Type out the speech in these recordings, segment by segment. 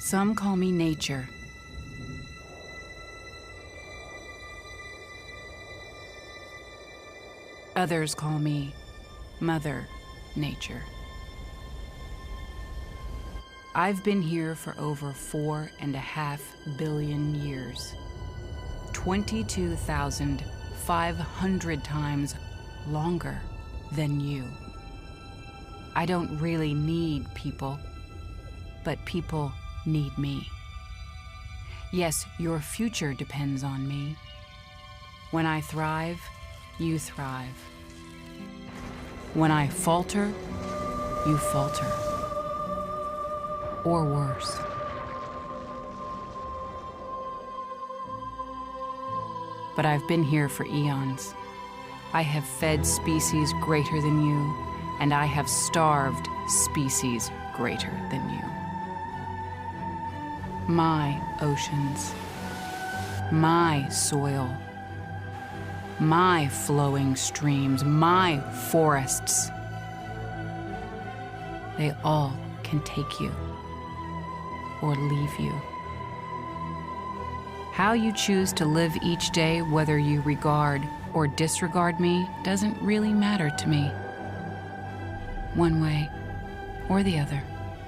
Some call me nature. Others call me Mother Nature. I've been here for over 4.5 billion years, 22,500 times longer than you. I don't really need people, but people need me. Yes, your future depends on me. When I thrive, you thrive. When I falter, you falter. Or worse. But I've been here for eons. I have fed species greater than you, and I have starved species greater than you. My oceans, my soil, my flowing streams, my forests, they all can take you or leave you. How you choose to live each day, whether you regard or disregard me, doesn't really matter to me. One way or the other.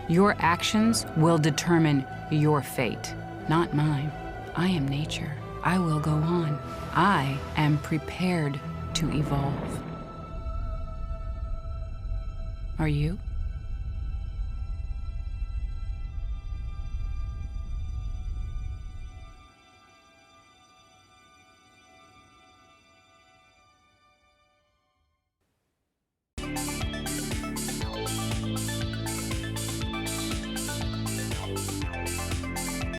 Your actions will determine your fate, not mine. I am nature. I will go on. I am prepared to evolve. Are you?